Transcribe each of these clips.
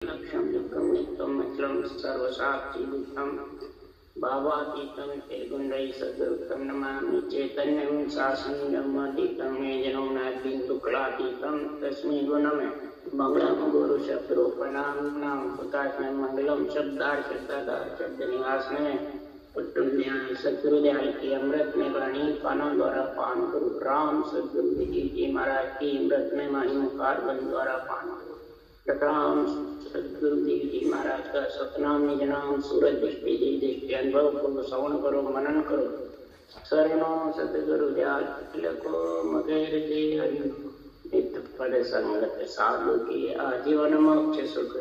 लक्ष्यं दुःखं नित्यं मचलं सर्वसाक्षिभूतं भावातीतं निर्गुणैः सद्गुरुं नमामि चैतन्यं शासनमतीतं जनोनादिन्दुक्लातीतं तस्मै गुणमे मंगलम गुरु शत्रुपनां पुतास्मै मंगलम शब्दार्थ में पुट्टुन्याय सतगुरुदयाल की अमृत में वाणी कानों द्वारा पान करो। राम सतगुरु जी महाराज की अमृत में वाणी मुखार बन द्वारा पान करो। राम सतगुरु जी महाराज का सतनाम निज नाम सूरज दृष्टि दृष्टि अनुभव करो, श्रवण करो, मनन करो। शरणो सतगुरु दयाल को मगेर जी हरि नित्य पद संगत साधु की आजीवन मोक्ष सुख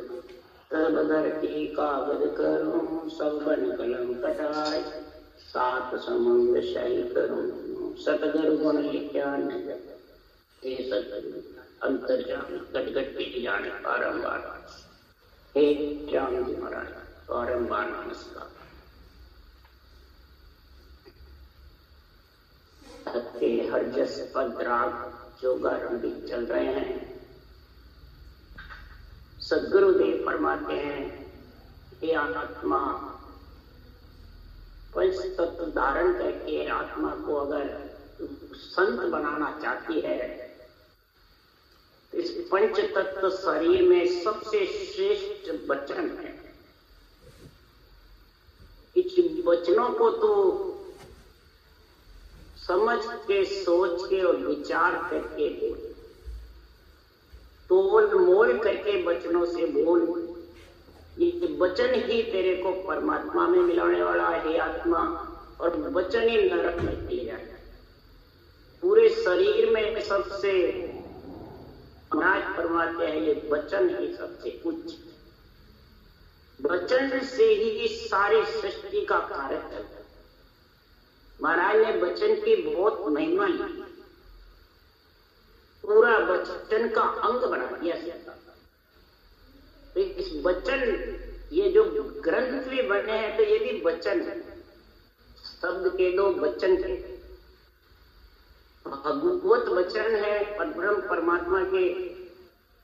तबदर की कागज करूं सब बन कलम कटाए सात समुद्र शाही करूं सतगुरु गुण लिख्या नजर हे सतगुरु अंतर्जाम गटगट की जाने बारंबार हे राम जी महाराज बारंबार नमस्कार। हर जस पद राग जो गारंभी चल रहे हैं। सदगुरुदेव फरमाते हैं कि आत्मा पंच तत्व धारण करके आत्मा को अगर संत बनाना चाहती है तो इस पंच तत्व शरीर में सबसे श्रेष्ठ वचन है। इस वचनों को तो समझ के, सोच के और विचार करके तोल मोल करके वचनों से बोल। ये वचन ही तेरे को परमात्मा में मिलाने वाला है आत्मा, और वचन ही नरक में ले जाएगा। पूरे शरीर में सबसे महाराज फरमाते हैं ये वचन ही सबसे उच्च। वचन से ही सारी सृष्टि का कार्य चलता है। महाराज ने वचन की बहुत महिमा ली, पूरा वचन का अंग बना दिया। तो इस वचन, ये जो ग्रंथ भी बने हैं तो ये भी वचन है। शब्द के दो वचन थे, भगवत वचन है परब्रह्म परमात्मा के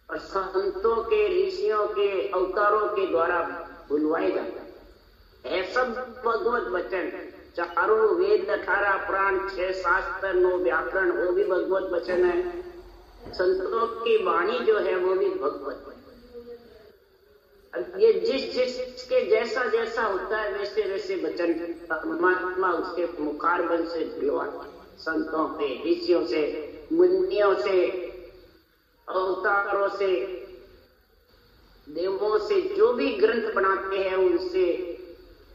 और संतों के, ऋषियों के, अवतारों के द्वारा बुलवाए जाते हैं। सब भगवत वचन, चारों वेद, 18 पुराण, 6 शास्त्र, 9 व्याकरण, वो भी भगवत वचन है। संतों की वाणी जो है वो भी भगवत वचन। ये जिसके जैसा जैसा होता है वैसे वैसे वचन परमात्मा उसके मुखारबंद से बुलवाता है। संतों से, ऋषियों से, मुनियों से, अवतारों से, देवों से जो भी ग्रंथ बनाते हैं उनसे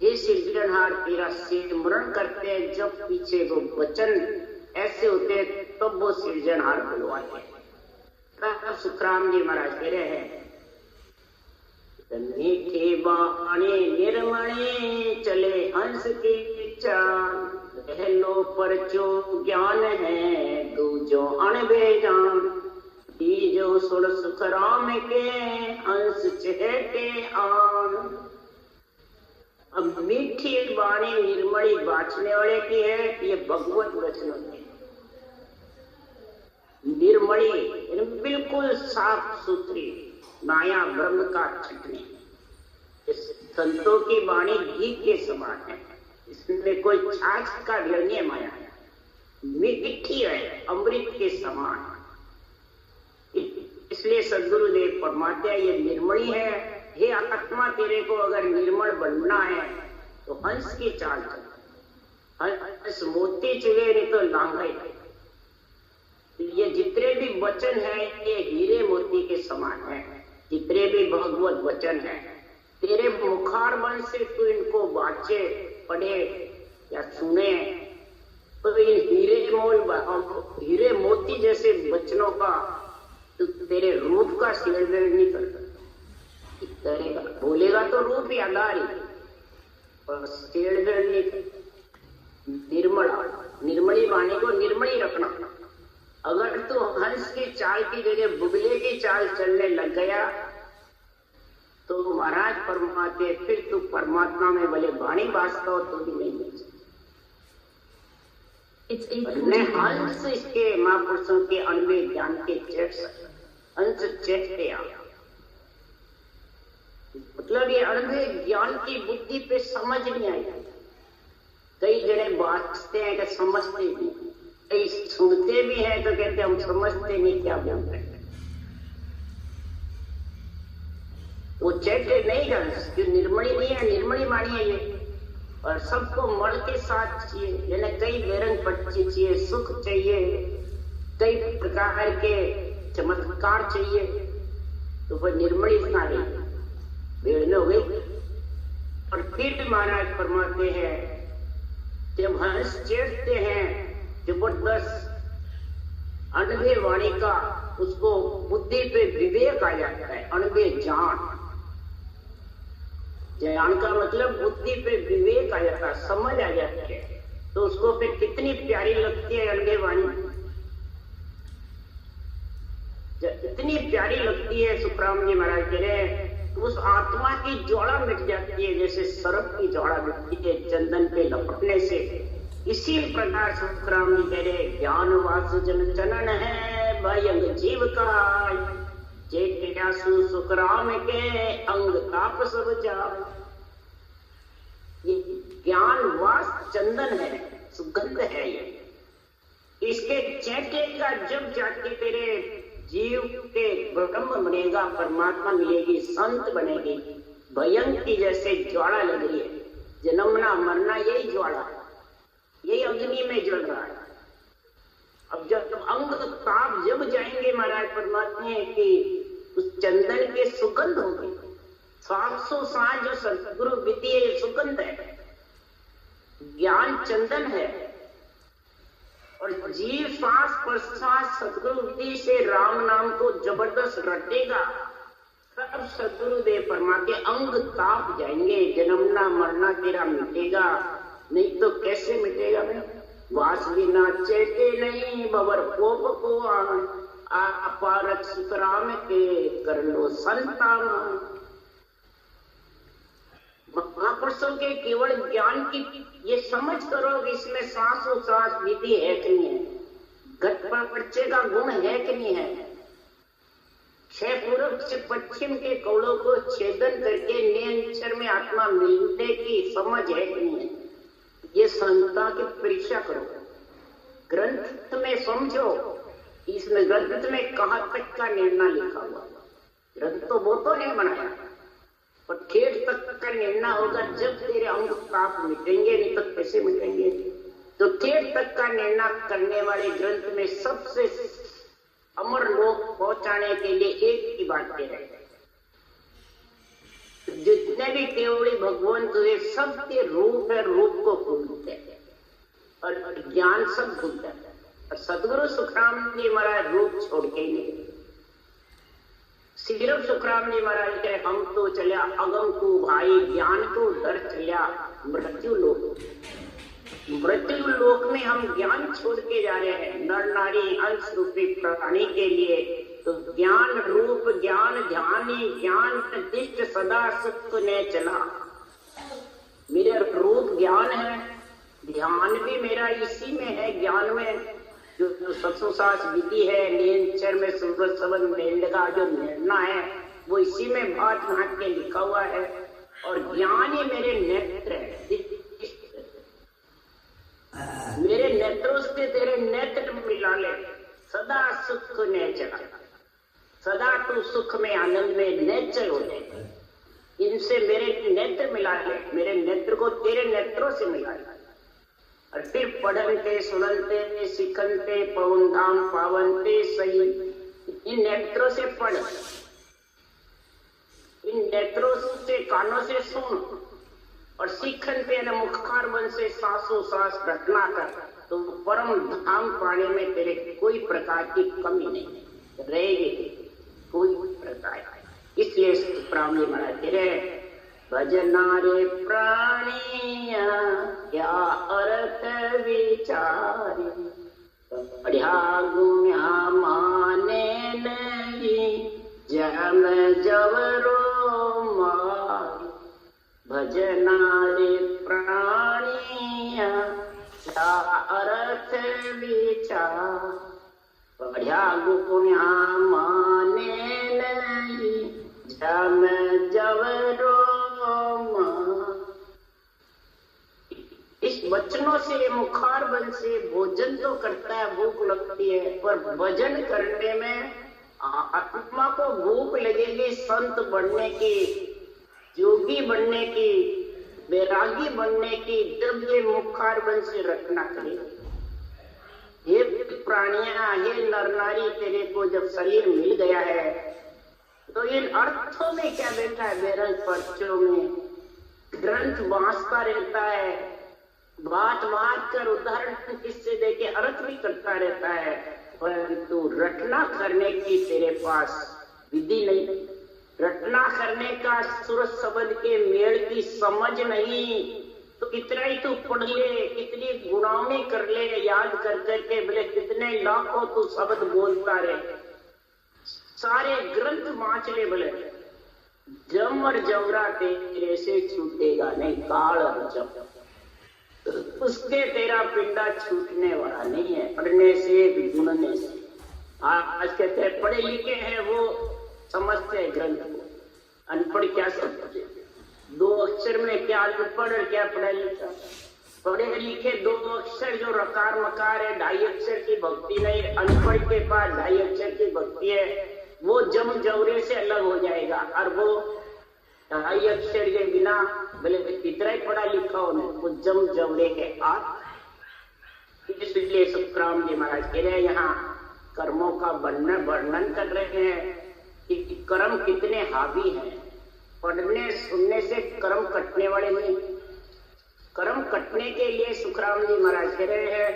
ये सृजनहार तेरा सिमरण करते हैं। जब पीछे वो वचन ऐसे होते हैं तब वो सृजनहार बुलवाते हैं। सुखराम जी महाराज कह रहे हैं मीठे बाणे निर्मणे चले हंस के चाल, पहलो परचो ज्ञान है दूजो अणबेजान, तीजो सुर सुखराम के हंस चहके आन। अब मीठी वाणी निर्मली बांचने वाले की है, ये भगवत वचन है। निर्मली बिल्कुल साफ सुथरी माया ब्रह्म का छटनी। इस संतों की वाणी घी के समान है, इसमें कोई छाछ का नहीं माया है, मीठी है, अमृत के समान। इसलिए सदगुरुदेव फरमाते हैं ये निर्मली है। हे आत्मा, तेरे को अगर निर्मल बनना है तो हंस की चाल चल। हंस मोती चुगे नहीं तो लांघे। ये जितने भी वचन है ये हीरे मोती के समान है। जितने भी भगवत वचन है तेरे मुखारबंद से तू इनको वाचे, पढ़े या सुने तो इन हीरे मोती जैसे वचनों का तो तेरे रूप का सिरदर्द नहीं करता। करेगा बोलेगा तो रूप याद आ रही और सिरदर्द नहीं करता। निर्मली वाणी को निर्मली रखना। अगर तू हंस की चाल की जगह बुगले की चाल चलने लग गया तो महाराज फरमाते फिर तू परमात्मा में भले वाणी बाजता हो तो भी नहीं मिल सकता। हंस इसके महापुरुषों के अनवे ज्ञान के चेट हंस चेटते आ मतलब ये अणुभे ज्ञान की बुद्धि पे समझ नहीं आई। कई जने बातते हैं कि समझते नहीं, कई सुनते भी हैं तो कहते हम समझते नहीं क्या बोल रहे हैं। वो चैटे नहीं कर, जो निर्मणी नहीं है, निर्मणी वाणी है ये। और सबको मड़ के साथ चाहिए, यानी कई बेरंग पट्टी चाहिए, सुख चाहिए, कई प्रकार के चमत्कार चाहिए, तो वह निर्मणी बना रही बेड़ने हो गई। और फिर महाराज फरमाते हैं जब हंस चेटते हैं जबरदस्त अनभे वाणी का, उसको बुद्धि पे विवेक आ जाता है। अनभे ज्ञान, ज्ञान का मतलब बुद्धि पे विवेक आ जाता है, समझ आ जाती है, तो उसको फिर कितनी प्यारी लगती है अनभे वाणी, इतनी प्यारी लगती है। सुखराम जी महाराज कह रहे हैं उस आत्मा की ज्वाला मिट जाती है, जैसे सर्प की ज्वाला मिटती है चंदन पे लपटने से। इसी प्रकार सुखराम जी कह रहे ज्ञान वास जन चनन है भयंग जीव का, जेठ्यासु सुखराम के अंग ताप सब जा। ये ज्ञान वास चंदन है, सुगंध है ये। इसके चेटे का जब जाके तेरे जीव के ब्रह्म बनेगा, परमात्मा मिलेगी, संत बनेगी, भयंकर की जैसे ज्वाला लग रही है, जन्मना मरना यही ज्वाला, यही अग्नि में जल रहा है। अब जब अंग ताप जब जाएंगे महाराज परमात्मा की उस चंदन के सुगंध होगी। 700 साल जो सतगुरु विधि है सुगंध है, ज्ञान चंदन है, और जीव श्वास प्रश्वास सतगुरु विधि से राम नाम को जबरदस्त रटेगा, तब सतगुरु देव परमा के अंग ताप जाएंगे, जन्मना मरना तेरा मिटेगा। नहीं तो कैसे मिटेगा भाई? वास बिना चेते नहीं बबर कोप को अपारक सुतराम के कर लो संतान। महापुरुषों के केवल ज्ञान की ये समझ करो कि इसमें सांसों सांस विधि है कि नहीं है, घट पर बच्चे का गुण है कि नहीं है, छह पूर्व से पश्चिम के कौड़ों को छेदन करके नियंत्रण में आत्मा मिलने की समझ है कि नहीं है, ये संता की परीक्षा करो। ग्रंथ में समझो, इसमें ग्रंथ में कहाँ तक का निर्णय लिखा हुआ। ग्रंथ तो वो तो नहीं बनाया, और ठेठ तक का निर्णय होगा जब तेरे अंग ताप मिटेंगे, नहीं तो कैसे मिटेंगे। तो ठेठ तक का निर्णय करने वाले ग्रंथ में सबसे अमर लोक पहुंचाने के लिए एक ही बात कह रहे हैं, जितने भी केवड़ी भगवंत हुए सबके रूप है, रूप को भूलते हैं और ज्ञान सब भूलता है। और सदगुरु सुखराम जी महाराज रूप छोड़ के नहीं, सिर्फ सुखराम जी महाराज कहे हम तो चलिया अगम को भाई, ज्ञान को डर चलिया मृत्यु लोक। मृत्यु लोक में हम ज्ञान छोड़ के जा रहे हैं नर नारी अंश रूपी प्राणी के लिए। तो ज्ञान रूप ज्ञान ध्यानी ज्ञान दिष्ट सदा सुख ने चला। मेरा रूप ज्ञान है, ध्यान भी मेरा इसी में है, ज्ञान में जो 700 सास विधि है, नियंत्रण में सूरज सबन मेंढ का जो निर्णय है वो इसी में भात भात के लिखा हुआ है। और ज्ञान ही मेरे नेत्र है, मेरे नेत्रों से तेरे नेत्र मिला ले, सदा सुख ने चला, सदा तू सुख में आनंद में नेचर हो जाए। इनसे मेरे नेत्र मिला ले, मेरे नेत्र को तेरे नेत्रों से मिला ले। और फिर पढ़नते सुनते सिखनते पवन धाम पावनते सही, इन नेत्रों से पढ़, इन नेत्रों से कानों से सुन, और सीखनते न मुखार बन से सांसों सांस घटना कर, तो परम धाम पाने में तेरे कोई प्रकार की कमी नहीं रहेगी, कोई प्रकार। इसलिए प्राणी महाराज तेरे भजनारे प्राणिया क्या अर्थ विचारी, बढ़िया गुण्या माने नहीं जम जवरो मारी। भजनारे प्राणिया क्या अर्थ विचार, बढ़िया गुण्या माने नहीं जम जवर से मुखारबंद से भोजन तो करता है, भूख लगती है, पर भजन करने में आत्मा को भूख लगेगी संत बनने की, योगी बनने की, वैरागी बनने की, जब ये मुखारबंद से रचना करे। हे प्राणियां, हे नर नारी, तेरे को जब शरीर मिल गया है तो इन अर्थों में क्या बैठा है? बेरंग पर्चों में ग्रंथ बांसता रहता है, बात बात कर उदाहरण किससे देके अर्थ भी करता रहता है, परंतु रटना करने की तेरे पास विधि नहीं, रटना करने का सुर शब्द के मेल की समझ नहीं। तो कितना ही तू पढ़ ले, कितनी गुणावनी कर ले, याद कर करके बोले कितने लाखों तू शब्द बोलता रहे, सारे ग्रंथ माच ले, बोले जम और जमरा तेरे से छूटेगा नहीं, काल और जम उसके तेरा पिंडा छूटने वाला नहीं है, पढ़ने से गुणने से। आज कहते हैं पढ़े लिखे हैं वो समझते हैं ग्रंथ को, अनपढ़ क्या समझते? दो अक्षर में क्या अनपढ़ और क्या पढ़ा लिखा? पढ़े लिखे दो अक्षर जो रकार मकार है, ढाई अक्षर की भक्ति नहीं, अनपढ़ के पास ढाई अक्षर की भक्ति है, वो जम जवरे से अलग हो जाएगा। और वो ढाई अक्षर के बिना भले कितना ही पढ़ा लिखा हो, वो जम जवरे के आप। इसलिए सुखराम जी महाराज कह रहे हैं, यहाँ कर्मों का वर्णन कर रहे हैं कि कर्म कितने हावी हैं। पढ़ने सुनने से कर्म कटने वाले नहीं, कर्म कटने के लिए सुखराम जी महाराज कह रहे हैं,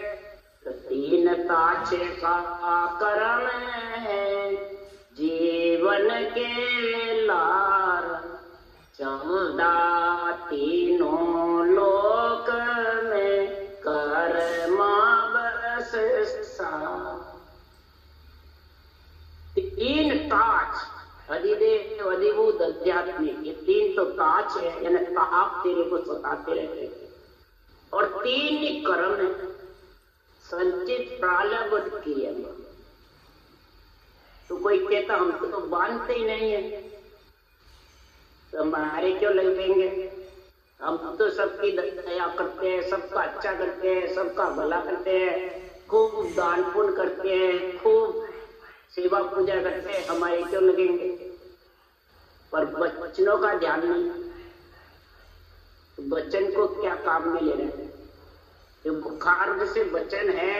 तीन ताचे का कर्म है जीवन के लार, 14 तीनों लोक में कर्मा बस सा। तीन ताज अधिदेव अधिभूत अध्यात्मिक, ये तीन तो ताज है, यानी ताप तेरे को सताते रहते हैं। और तीन ही कर्म है, संचित प्रालब्ध किए। तो कोई कहता हम तो बांधते ही नहीं है, तो हमारे क्यों लगेंगे? हम तो सबकी दया करते हैं, सबका अच्छा करते हैं, सबका भला करते हैं, खूब दान पुण्य करते हैं, खूब सेवा पूजा करते हैं, हमारे क्यों लगेंगे? पर बच्चों का ध्यान नहीं, बच्चन को क्या काम में ले रहे हैं? जो बुखार से बचन है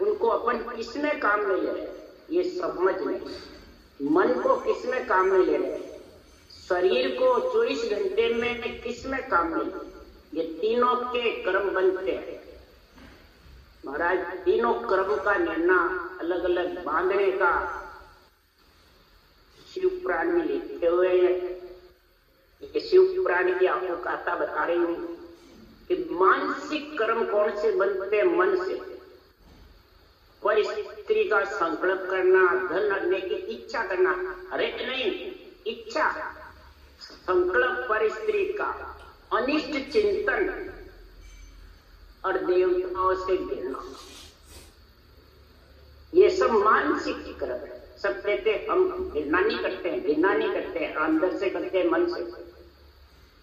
उनको अपन किसमें काम में ले रहे हैं ये समझ नहीं। मन को किसमें काम में ले रहे हैं, शरीर को 24 घंटे में किसमें काम में ले रहे हैं? ये तीनों के कर्म बनते हैं महाराज। तीनों कर्म का निर्णय अलग अलग बांधने का शिव पुराण में लिखे हुए हैं। ये शिव पुराण की आपको कथा बता रही हूं कि मानसिक कर्म कौन से बनते हैं? मन से। पर स्त्री का संकल्प करना, धन रखने की इच्छा करना, अरे नहीं, इच्छा संकल्प पर स्त्री का, अनिष्ट चिंतन और देवताओं से गिरना, ये सब मानसिक कर्म है। सब कहते हम घृणा नहीं करते हैं, घृणा नहीं करते हैं, अंदर से करते हैं, मन से।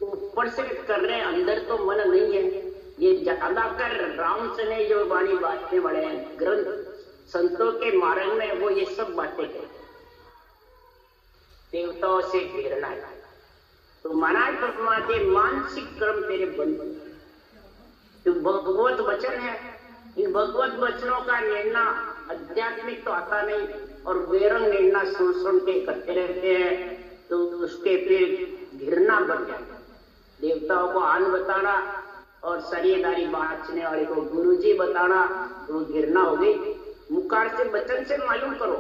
ऊपर से कर रहे हैं, अंदर तो मन नहीं है। ये ज्यादातर राम से नहीं जो वाणी बांटने वाले हैं, ग्रंथ संतों के मार्ग में वो ये सब बातें कहते, देवताओं से घेरना है। तो महाराज परमात्मा मानसिक कर्म तेरे बंद, जो भगवत वचन है, इन भगवत वचनों का निर्णय आध्यात्मिक तो आता नहीं, और वेरंग निर्णय सुन सुन के करते रहते हैं, तो उसके फिर घृणा बढ़ जाता। देवताओं को आन बताना और शरीरदारी बांचने वाले को गुरुजी बताना, तो घृणा हो गई। मुखार से वचन से मालूम करो,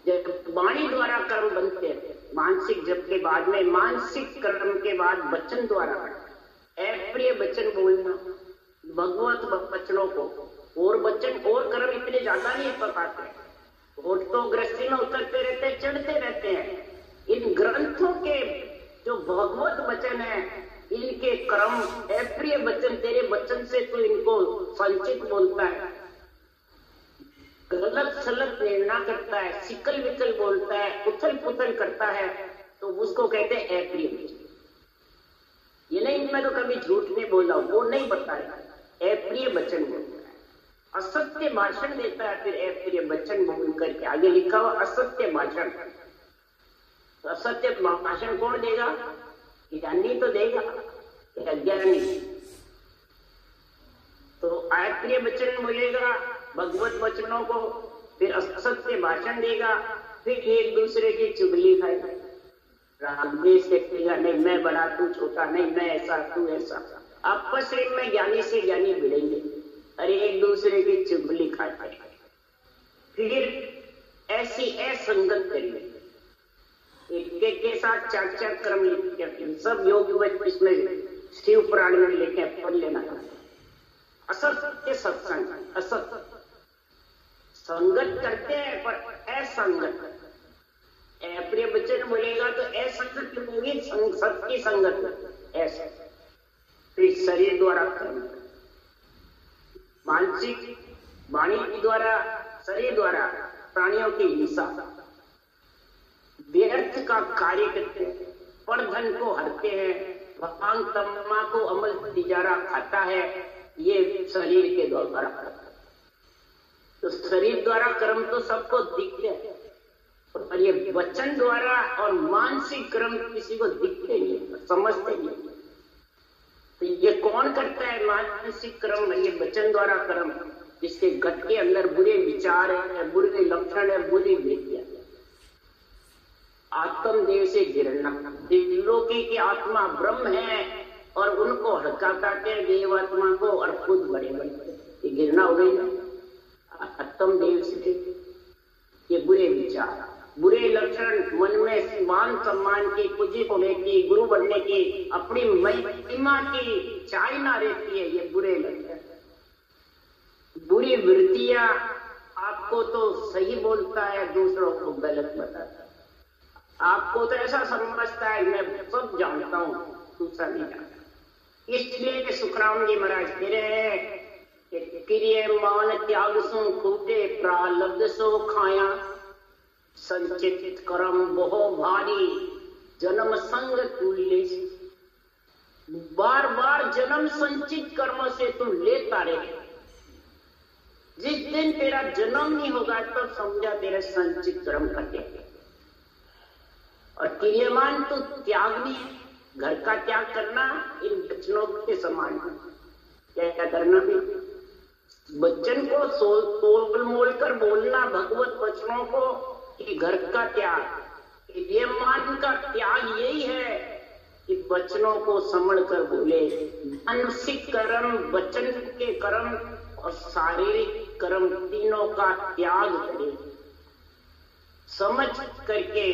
जब वाणी द्वारा कर्म बनते हैं, मानसिक जप के बाद में, मानसिक कर्म के बाद वचन द्वारा अप्रिय वचन बोलना भगवत वचनों को। और वचन और कर्म इतने ज्यादा नहीं बताते, और तो ग्रस्ती में उतरते रहते हैं, चढ़ते रहते हैं। इन ग्रंथों के जो भगवत वचन है, इनके कर्म अप्रिय वचन, तेरे वचन से तो इनको संचित बोलता है, गलत सलत निर्णय करता है, सिकल विकल बोलता है, उथल पुथल करता है, तो उसको कहते हैं अप्रिय वचन। ये नहीं मैं तो कभी झूठ नहीं बोला, वो नहीं बता रहा, अप्रिय वचन बोलता है, असत्य भाषण देता है, फिर अप्रिय वचन बोल करके आगे लिखा हुआ असत्य भाषण। तो असत्य भाषण कौन देगा? ज्ञानी तो देगा, अज्ञानी। तो अप्रिय वचन बोलेगा भगवत वचनों को, फिर असत्य भाषण देगा, फिर एक दूसरे की चुगली खाएगा, रागद्वेष देखेगा, नहीं मैं बड़ा तू छोटा, नहीं मैं ऐसा तू ऐसा। आपस में ज्ञानी से ज्ञानी भिड़ेंगे, अरे एक दूसरे की चुगली खाते, फिर ऐसी असंगत करेंगे, एक के साथ चार चार क्रम लिखे, सब योग इसमें शिव पुराण में लिखे पढ़ लेना। असत्य सत्संग, असत्य संगत करते हैं पर असंगत। अप्रिय वचन बोलेगा तो असंगत होगी, सत्य संगत ऐसा। फिर शरीर द्वारा कर्म, मानसिक वाणी द्वारा, शरीर द्वारा प्राणियों की हिंसा, व्यर्थ का कार्य करते हैं, पर धन को हरते हैं, भांग तम्बाकू अमल तिजारा खाता है, ये शरीर के द्वारा करता है। तो शरीर द्वारा कर्म तो सबको दिखते हैं, पर ये वचन द्वारा और मानसिक कर्म किसी को दिखते नहीं, समझते नहीं। तो ये कौन करता है मानसिक कर्म, ये वचन द्वारा कर्म, जिसके गट के अंदर बुरे विचार है, बुरे लक्षण है, बुरी वृत्तियां। आत्मदेव से गिरना, दिलोकी की आत्मा ब्रह्म है और उनको हड़काते हैं देवात्मा को, और खुद बड़े बड़े, ये गिरना हो गई ना आत्मदेव से। ये बुरे विचार, बुरे लक्षण, मन में मान सम्मान की, पूजी होने की, गुरु बनने की, अपनी महिमा की चाहना रहती है, ये बुरे लक्षण। बुरी वृत्तियां, आपको तो सही बोलता है, दूसरों को गलत बताता है, आपको तो ऐसा समझता है मैं सब जानता हूं, दूसरा नहीं जानता। इसलिए सुखराम जी महाराज कह रहे हैं कि क्रिय मान त्याग सो खूटे, प्रालब्ध सो खाया, संचित कर्म बहु भारी, जन्म संग तुल्य। बार बार जन्म संचित कर्मों से तुम लेता रहे, जिस दिन तेरा जन्म नहीं होगा तब तो समझा तेरे संचित कर्म कटे। और क्रियमान तो त्याग भी, घर का त्याग करना इन वचनों के समान है। क्या क्या करना भी, वचन को तोल मोल कर बोलना, भगवत वचनों को, कि घर का त्याग, क्रियमान का त्याग यही है कि वचनों को समझ कर बोले। मानसिक कर्म, वचन के कर्म और शारीरिक कर्म, तीनों का त्याग करे, समझ करके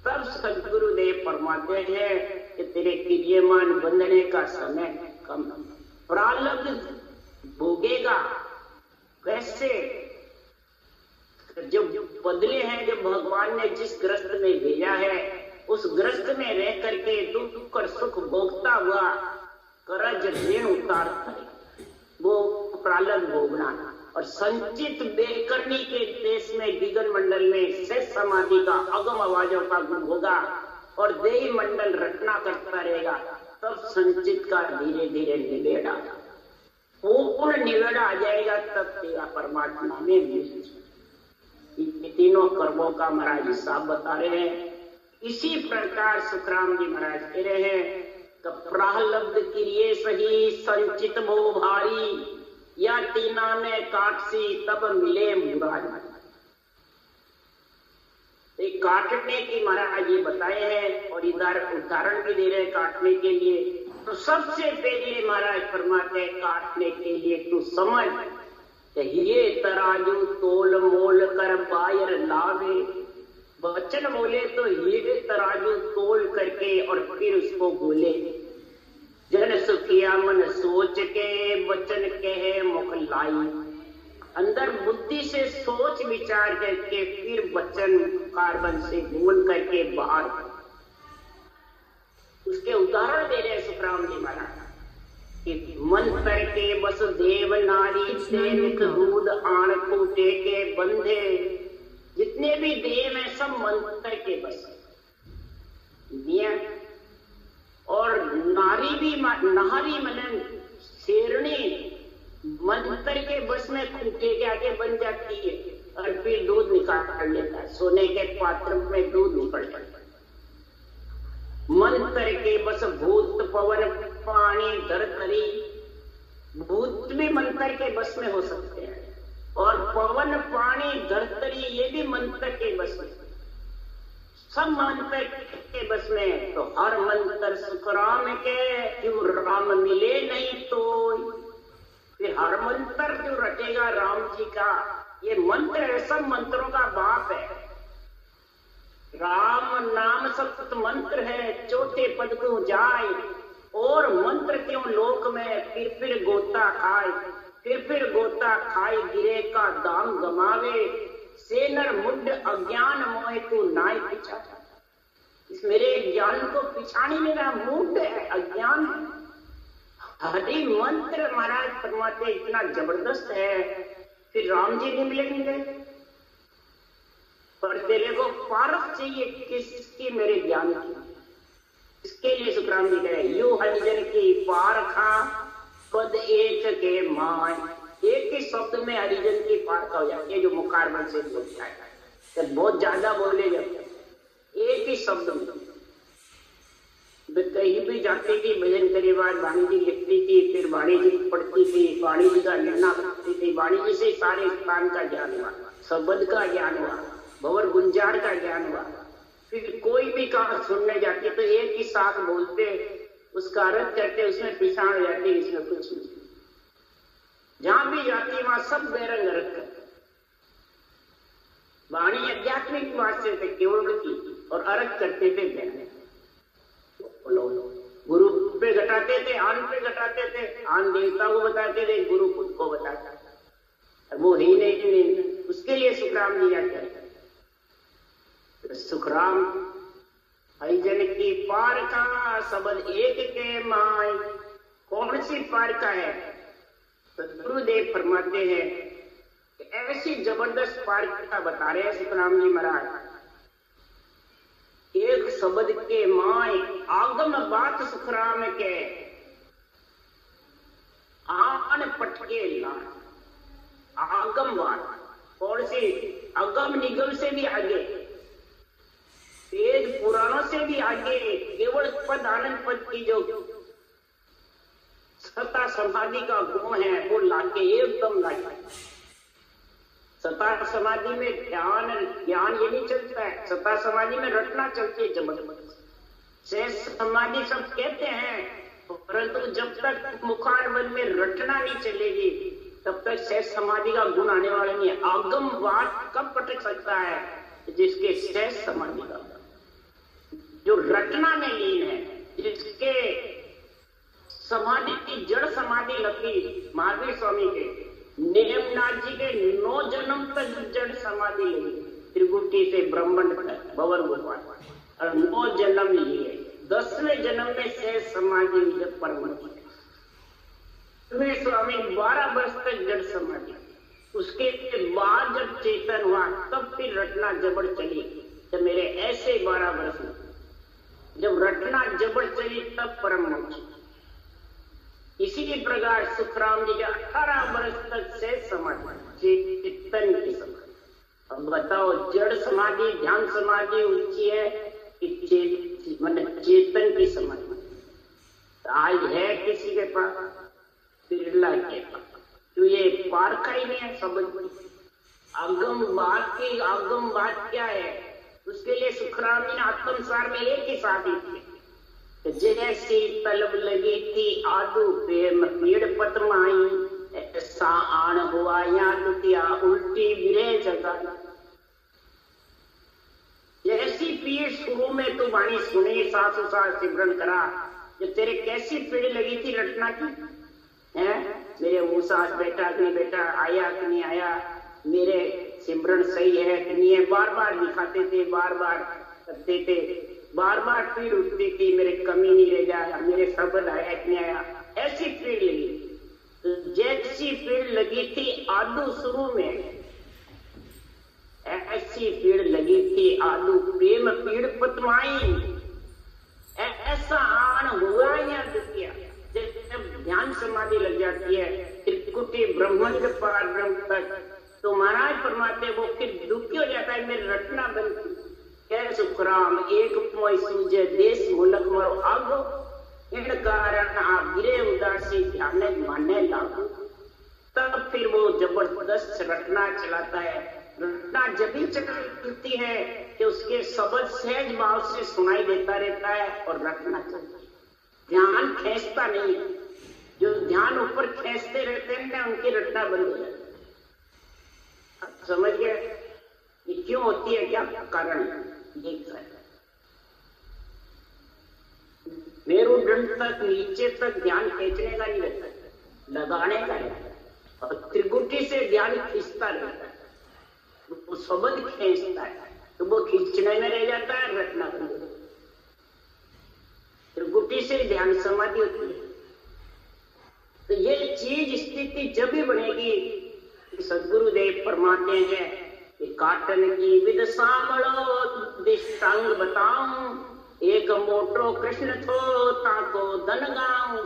तब सदगुरुदेव फरमाते हैं कि तेरे क्रियमान बंधने का समय कम, प्रारब्ध भोगेगा। कैसे? जो बदले हैं, जो भगवान ने जिस ग्रस्त में भेजा है, उस ग्रस्त में रह करके दुख और सुख भोगता हुआ कर्ज ऋण उतार करे, वो प्रारब्ध भोगना। और संचित बेकरनी के देश में दिगन मंडल में शेष समाधि का अगम आवाजों का गुण होगा और देही मंडल रटना करता रहेगा, तब संचित का धीरे धीरे निवेड़ा, पूर्ण निवेड़ा आ जाएगा, तब तेरा परमात्मा में मिल। तीनों कर्मों का महाराज हिसाब बता रहे हैं। इसी प्रकार सुखराम जी महाराज कह रहे हैं कि प्रालब्ध क्रिये सही संचित भो भारी, या तीना ने काटसी तब मिले मुराद। काटने की महाराज ये बताए हैं और इधर उदाहरण भी दे रहे हैं काटने के लिए। तो सबसे पहले महाराज फरमाते हैं काटने के लिए तू समझ, ये तराजू तोल मोल कर बायर लावे। वचन बोले तो ये तराजू तोल करके और फिर उसको बोले। जन सुखिया मन सोच के वचन कहे मुख लाई। अंदर बुद्धि से सोच विचार करके फिर वचन कार्बन से बोल करके बाहर। उसके उदाहरण दे रहे सुखराम जी महाराज कि मन करके बस देव नारी से दूध आण कूटे के बंधे। जितने भी देव है सब मंत्र के बस दिया। और नारी नारी मनन शेरनी मंत्र के बस में खूंटे के आगे बन जाती है और फिर दूध निकाल लेता है, सोने के पात्र में दूध निकल जाता है। मंत्र के बस भूत पवन पानी धरतरी, भूत भी मंत्र के बस में हो सकते हैं और पवन पानी धरतरी ये भी मंत्र के बस में, सब मंत्र के बस में। तो हर मंत्र सुख राम के, क्यों राम मिले नहीं तो फिर हर मंत्र क्यों रटेगा राम जी का। ये मंत्र है, सब मंत्रों का बाप है। राम नाम सप्त मंत्र है, चौथे पद को जाए और मंत्र क्यों लोक में फिर गोता खाए, फिर गोता खाए गिरे का दाम गमावे, सेनर मुड अज्ञान मोह को नाय पिछा। इस मेरे ज्ञान को पिछाने मेरा मूड है, अज्ञान है। हरि मंत्र महाराज फरमाते इतना जबरदस्त है, फिर राम जी नहीं मिलेंगे पर तेरे को पारख चाहिए किसकी, मेरे ज्ञान की। इसके लिए सुखराम जी कहे यू हरिजन की पारखा पद एक के माय। एक ही शब्द में हरिजन की पारखा हो जाती है, जो मुखारबन से बोलता है। बहुत ज्यादा बोले जाते एक ही शब्द में। कहीं भी जाती थी भजन के बाद वाणी जी लिखती थी, फिर वाणी जी पढ़ती थी, वाणी जी का निर्णय करती थी, वाणी जी से सारे स्थान का ज्ञान हुआ, शब्द का ज्ञान हुआ, भंवर गुंजार का ज्ञान हुआ। फिर कोई भी काम सुनने जाती तो एक ही साथ बोलते, उसका अर्थ करते, उसमें पिछाड़ हो जाती, इसमें कुछ नहीं। जहां भी जाती वहां सब बेरंग अर्थ करते। वाणी आध्यात्मिक बात से थे केवल की और अर्थ करते थे बेरंग। गुरु पे घटाते थे, आन पे घटाते थे, आन देवता को बताते थे, गुरु खुद को बताता था। वो ही नहीं, उसके लिए सुखराम जी जाते हैं। सुखराम हरिजन की पारका सबद एक के माय। कौन सी पारका है? तो गुरुदेव फरमाते हैं कि ऐसी जबरदस्त पारका बता रहे हैं सुखराम जी महाराज। एक शब्द के माय आगम बात सुखराम के, आन पटके लान। आगम बात कौन सी? अगम निगम से भी आगे, वेद पुराणों से भी आगे, केवल पद आनंद पद की जो सत्ता समाधि का गुण है वो लाके एकदम लाके। सत्ता समाधि में ज्ञान ये नहीं चलता है, सत्ता समाधि में रटना चलती है जबरदस्त। शेष समाधि सब कहते हैं, परंतु जब तक मुखारबंद में रटना नहीं चलेगी तब तक शेष समाधि का गुण आने वाला नहीं है। आगम बात कब पटक सकता है? जिसके शेष समाधि का, जो रटना में लीन है, जिसके समाधि की जड़ समाधि लगी महावीर स्वामी के, नेमनाथ जी के 9 जन्म तक जड़ समाधि लगी, त्रिगुटी से ब्रह्मांड तक भंवर गोपाल, और 9 जन्म लिए। 10वें जन्म में शेष समाधि जब परम स्वामी 12 वर्ष तक जड़ समाधि, उसके बाद जब चेतन हुआ तब फिर रटना जबड़ चली। जब मेरे ऐसे 12 वर्ष में जब रटना जबड़ चली तब परम मोक्ष। इसी प्रकार सुखराम जी के 18 वर्ष तक से समाधि चेतन की समाधि। अब बताओ जड़ समाधि ध्यान समाधि ऊंची है कि मतलब चेतन की समाधि? आज है किसी के पास? बिरला के पास। तो ये पारखा ही नहीं है शब्द। आगम बात क्या है? उसके लिए सुखराम जी ने आत्मसार में एक ही साथी थे। जैसी तलब लगी थी आदू प्रेम पीड़ पतमाई, ऐसा आन हुआ या लुटिया उल्टी बिरे जगह। जैसी पीड़ शुरू में तू वाणी सुनी, सासु सास सिमरन करा, जब तेरे कैसी पीड़ लगी थी रटना की है? मेरे मुंह सास बेटा कि नहीं बेटा, आया कि नहीं आया, मेरे सिमरन सही है कि नहीं है, बार बार दिखाते थे, बार बार करते थे, बार बार पीड़ उठती थी, मेरे कमी नहीं रह जाए, मेरे शब्द आया कि नहीं आया, ऐसी पीड़ लगी। तो जैसी पीड़ लगी थी आदू शुरू में, ऐसी पीड़ लगी थी आदू प्रेम पीड़ पतमाई, ऐसा आन हुआ या दुखिया। जब समाधि लग जाती है, त्रिकुटी ब्रह्मांड पार ब्रह्म तक, तो महाराज फरमाते वो फिर दुखी हो जाता है, मेरी रचना बनती है सुखराम एक मोय सूझे देश मुलक मरो आगो, इन कारण आप गिरे उदासी ध्यान माने लागू। तब फिर वो जबरदस्त रटना चलाता है। रटना जब भी चलती है कि उसके शब्द सहज भाव से सुनाई देता रहता है और रटना चलता है, ध्यान खींचता नहीं है। जो ध्यान ऊपर खींचते रहते हैं ना, उनकी रटना बंद हो जाती है। समझ गए ये क्यों होती है, क्या कारण है? मेरुदंड तक नीचे तक ध्यान खींचने का नहीं रहता, लगाने का रहता है, और त्रिकुटी से ध्यान खींचता रहता है, वो शब्द खींचता है, तो वो खींचने में रह जाता है, रटना बंद हो जाता है। त्रिकुटी से ध्यान समाधि होती है। तो ये चीज स्थिति जब भी बनेगी, सदगुरुदेव फरमाते हैं कि काटन की विद सांभळो दिष्टांग बताऊं, एक मोटो कृष्ण थो ताको धन गाऊं।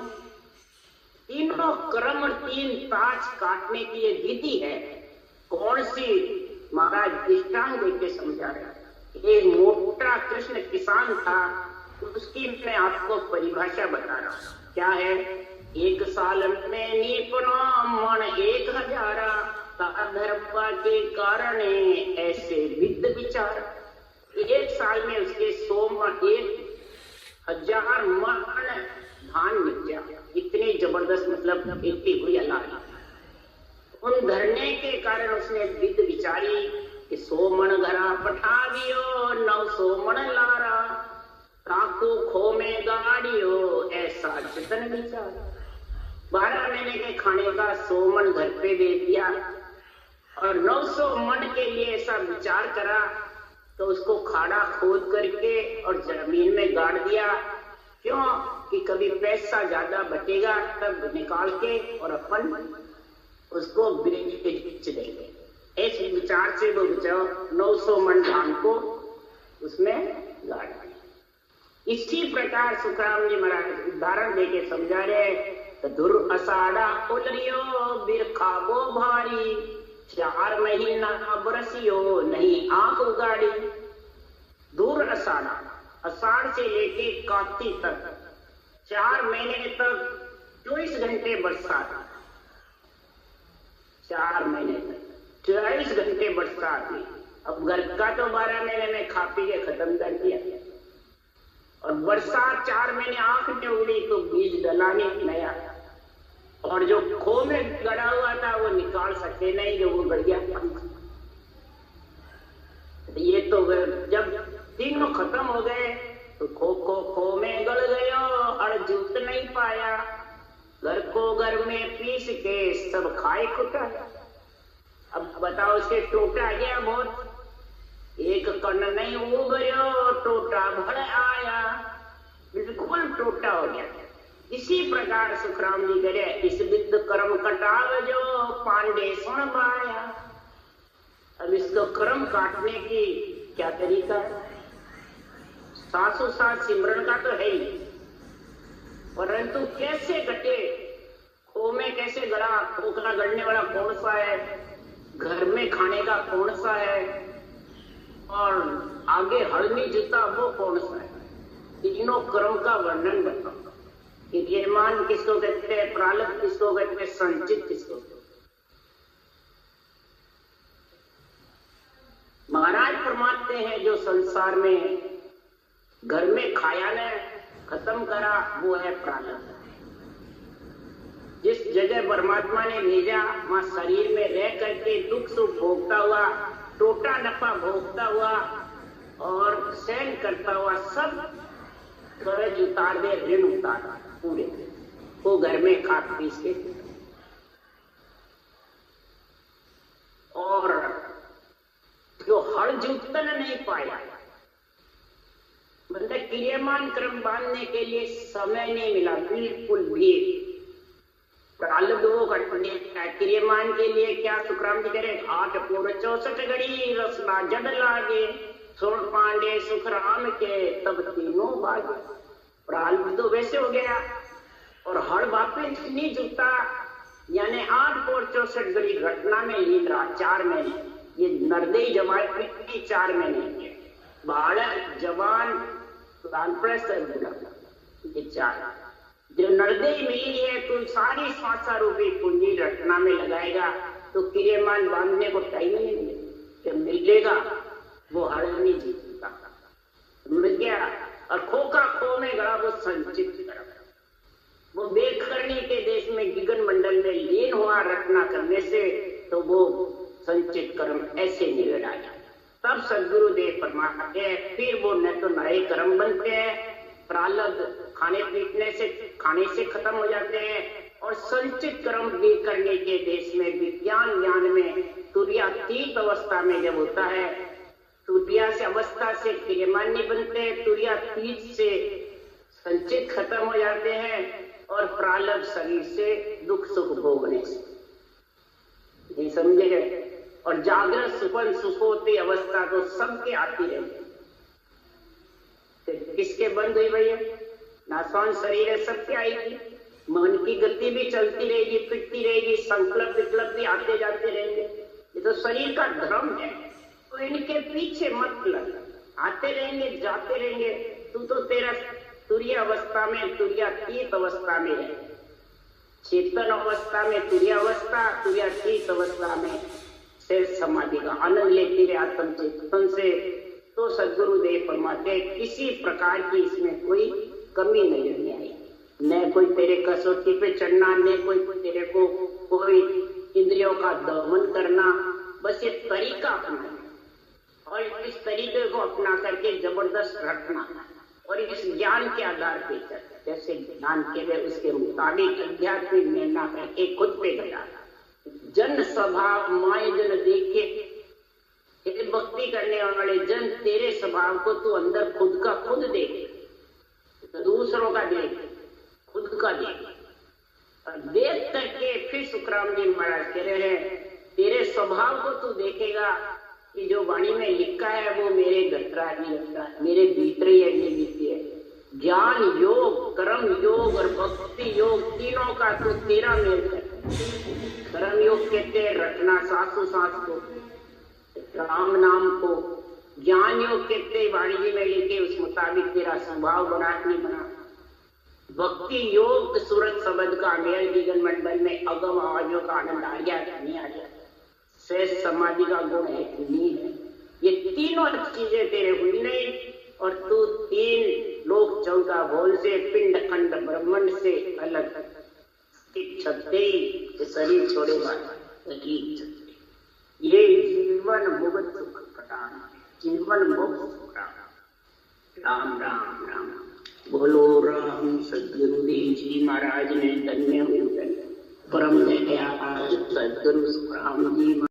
तीनों क्रम, तीन ताज काटने की ये विधि है। कौन सी? महाराज दृष्टांत देके समझा रहे हैं। एक मोटा कृष्ण किसान था, उसकी मैं आपको परिभाषा बता रहा हूं। क्या है? एक साल में निपुण मन 1000 धर्म के कारण ऐसे विद्ध विचार। एक साल में उसके 1000 मन धान निपजा। इतने जबरदस्त, मतलब खेती हुई अल्लाह। उन धरने के कारण उसने विद्ध विचारी कि 100 मन घरा पठावियो, 900 मन लारा, काकू खो में गाड़ियो, ऐसा जतन विचार। 12 महीने के खाने का 100 मन घर पे दे दिया, और 900 मन के लिए ऐसा विचार करा, तो उसको खाड़ा खोद करके और जमीन में गाड़ दिया। क्यों? कि कभी पैसा ज्यादा बचेगा तब निकाल के और अपन उसको बेच देंगे। इस विचार से वो बचाओ 900 मन धान को उसमें गाड़ दिया। इसी प्रकार सुखराम जी महाराज उदाहरण देके समझा रहे। धुर असाड़ा उलरियो बिरखा वो भारी, 4 महीना बरसियो नहीं आंख उगाड़ी। दूर अषाढ़, अषाढ़ से लेके कार्तिक तक 4 महीने तक 24 घंटे बरसात। 4 महीने तक 24 घंटे बरसात हुई। अब घर का तो 12 महीने में खा पी के खत्म कर दिया, और बरसात 4 महीने आंख में उड़ी तो बीज डलाने नया, और जो खो में गड़ा हुआ था वो निकाल सके नहीं, जो वो गड़ गया। ये तो जब तीनों खत्म हो गए तो खो में गड़ गयो, और जूत नहीं पाया। घर को घर में पीस के सब खाए खुटा। अब बताओ, उसके टोटा गया बहुत, एक कण नहीं उभरो, टोटा भर आया, बिल्कुल टोटा हो गया। इसी प्रकार सुखराम जी करे, इस विद्ध कर्म कटाव जो पांडे सुन पाया। अब इसको कर्म काटने की क्या तरीका है? सासु सास सिमरन का तो है ही, परंतु कैसे कटे? खो में कैसे गड़ा? खोखला गड़ने वाला कौन सा है? घर में खाने का कौन सा है? और आगे हड़नी जूता वो कौन सा है? तीनों कर्म का वर्णन बताओ। क्रियमान किसको कहते हैं? प्रारब्ध किसको कहते हैं? संचित किसको कहते हैं? महाराज फरमाते हैं जो संसार में घर में खाया ने खत्म करा वो है प्रारब्ध। जिस जगह परमात्मा ने भेजा वहां शरीर में रह करके दुख सुख भोगता हुआ, टोटा नफा भोगता हुआ और सहन करता हुआ, सब कर्ज उतार दे, ऋण उतार पूरे, वो घर में खा पीस के। और जो हर जुटन नहीं पाया, मतलब क्रियमान क्रम बांधने के लिए समय नहीं मिला बिल्कुल भी। प्रारब्ध वो घटने क्रियमान के लिए क्या सुखराम जी करे? 8 पूर्व 64 घड़ी रसना जड लागे, सुर पांडे सुखराम के तब तीनों भागे। प्रारब्ध तो वैसे हो गया और हर वापिस नहीं जुटता, यानी 8 कोट 64 घड़ी घटना में लीन रहा 4 महीने। ये नरदेई जमात में 4 महीने, बालक जवान ये 4 जो नरदेई मिली है, तुम सारी स्वासा रूपी पूंजी रचना में लगाएगा तो क्रियमान बांधने को टाइम नहीं मिलेगा, वो हर नहीं जीतता। मिल गया। और खो का खो में गड़ा वो संचित कर, वो बेखरनी के देश में गिगन मंडल में लीन हुआ रचना करने से, तो वो संचित कर्म ऐसे निकल आया। तब सदगुरुदेव फरमाते हैं फिर वो न तो नए कर्म बनते हैं, प्रारब्ध खाने से खत्म हो जाते हैं, और संचित कर्म भी करने के देश में विज्ञान ज्ञान में तुर्यातीत अवस्था में जब होता है, तुर्या से अवस्था से क्रियमान नहीं बनते, तुर्यातीत से संचित खत्म हो जाते हैं, और प्रारब्ध शरीर से दुख सुख भोगने से, ये समझे गए। और जागृत सुपन सुखोती अवस्था तो सबके आती रहती, किसके बंद हुई भैया? नासवान शरीर है, सबके आएगी। मन की गति भी चलती रहेगी, फिरती रहेगी, संकल्प विकल्प भी आते जाते रहेंगे। ये तो शरीर का धर्म है, तो इनके पीछे मत लग, आते रहेंगे जाते रहेंगे। तू तो तेरा तुर्य अवस्था में, तुर्यातीत अवस्था में है, चेतन अवस्था में तुर्यावस्था, तुर्यातीत अवस्था में शेष समाधि का आनंद लेती रहे आत्म चेतन से। तो सदगुरुदेव फरमाते किसी प्रकार की इसमें कोई कमी नहीं आई, न कोई तेरे कसौटी पे चढ़ना, न कोई तेरे को कोई इंद्रियों का दमन करना, बस ये तरीका अपना, और इस तरीके को अपना करके जबरदस्त रखना, और इस ज्ञान के आधार पे जैसे ज्ञान के वे उसके मुताबिक आध्यात्मिक निर्णय करके खुद पे लगा। जन स्वभाव माय जन देखे, तेरे भक्ति करने वाले जन तेरे स्वभाव को तू अंदर खुद का खुद देख, दूसरों का देख, खुद का देख, और देख करके फिर सुखराम जी महाराज कह रहे हैं तेरे स्वभाव को तू देखेगा कि जो वाणी में लिखा है वो मेरे गटरा नहीं लगता, मेरे भीतर ही लिखी है। ज्ञान योग, कर्म योग और भक्ति योग तीनों का तो तेरा मेल है। कर्म योग कहते हैं रटना सासु सास को, राम नाम को, ज्ञान योग कहते वाणी जी में लिखे उस मुताबिक तेरा स्वभाव बना नहीं बना। भक्ति योग सूरत शब्द का मेल जीवन मंडल में अगम आवाजों का आनंद आ गया नहीं आ गया, शेष समाधि का गुण है कि नहीं है, ये तीनों चीजें तेरे हुई नहीं, और तू 3 लोक 14 भोल से पिंड खंड ब्रह्मांड से अलग शरीर छोड़ेगा, ये जीवन मुक्त सुख प्रदान, जीवन मुक्त राम राम राम। बोलो राम। सदगुरुदेव जी महाराज ने धन्य हुए, परम दयाल सदगुरु राम जी।